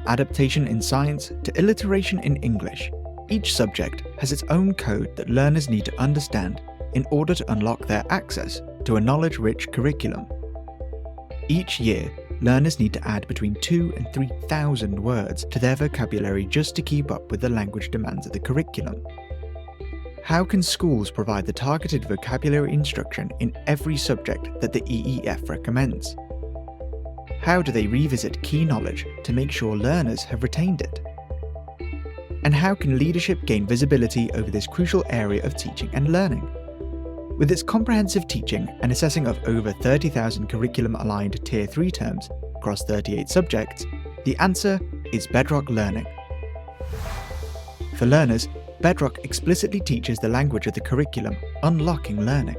adaptation in science to alliteration in English, each subject has its own code that learners need to understand in order to unlock their access to a knowledge-rich curriculum. Each year, learners need to add between 2,000 and 3,000 words to their vocabulary just to keep up with the language demands of the curriculum. How can schools provide the targeted vocabulary instruction in every subject that the EEF recommends? How do they revisit key knowledge to make sure learners have retained it? And how can leadership gain visibility over this crucial area of teaching and learning? With its comprehensive teaching and assessing of over 30,000 curriculum-aligned Tier 3 terms across 38 subjects, the answer is Bedrock Learning. For learners, Bedrock explicitly teaches the language of the curriculum, unlocking learning.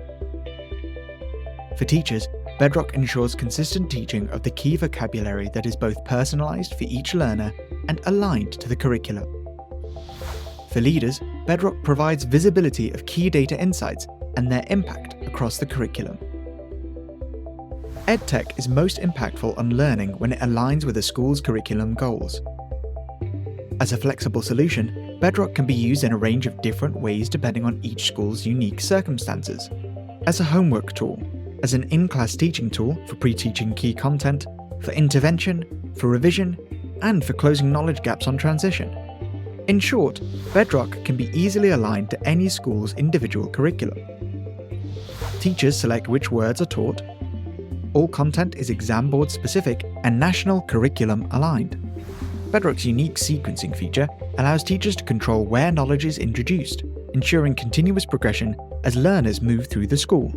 For teachers, Bedrock ensures consistent teaching of the key vocabulary that is both personalised for each learner and aligned to the curriculum. For leaders, Bedrock provides visibility of key data insights and their impact across the curriculum. EdTech is most impactful on learning when it aligns with a school's curriculum goals. As a flexible solution, Bedrock can be used in a range of different ways depending on each school's unique circumstances. As a homework tool, as an in-class teaching tool for pre-teaching key content, for intervention, for revision, and for closing knowledge gaps on transition. In short, Bedrock can be easily aligned to any school's individual curriculum. Teachers select which words are taught. All content is exam board specific and national curriculum aligned. Bedrock's unique sequencing feature allows teachers to control where knowledge is introduced, ensuring continuous progression as learners move through the school.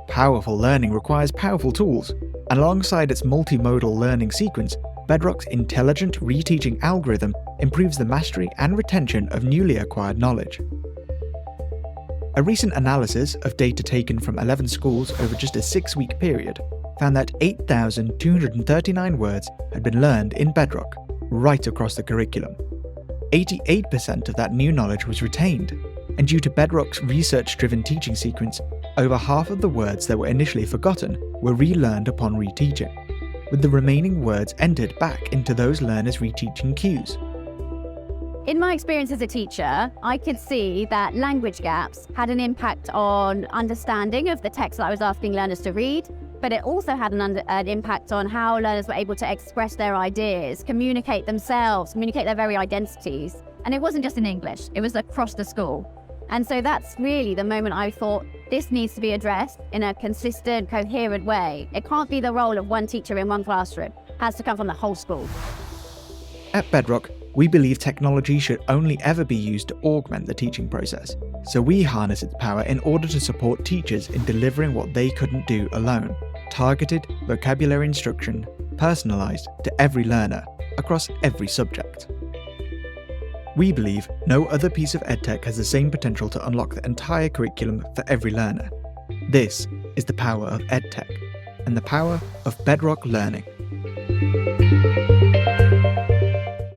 Powerful learning requires powerful tools, and alongside its multimodal learning sequence, Bedrock's intelligent reteaching algorithm improves the mastery and retention of newly acquired knowledge. A recent analysis of data taken from 11 schools over just a 6-week period found that 8,239 words had been learned in Bedrock, right across the curriculum. 88% of that new knowledge was retained, and due to Bedrock's research-driven teaching sequence, over half of the words that were initially forgotten were relearned upon reteaching, with the remaining words entered back into those learners' reteaching queues. In my experience as a teacher, I could see that language gaps had an impact on understanding of the text that I was asking learners to read, but it also had an impact on how learners were able to express their ideas, communicate themselves, communicate their very identities. And it wasn't just in English, it was across the school. And so that's really the moment I thought this needs to be addressed in a consistent, coherent way. It can't be the role of one teacher in one classroom. It has to come from the whole school. At Bedrock, we believe technology should only ever be used to augment the teaching process, so we harness its power in order to support teachers in delivering what they couldn't do alone: targeted vocabulary instruction, personalised to every learner, across every subject. We believe no other piece of EdTech has the same potential to unlock the entire curriculum for every learner. This is the power of EdTech, and the power of Bedrock Learning.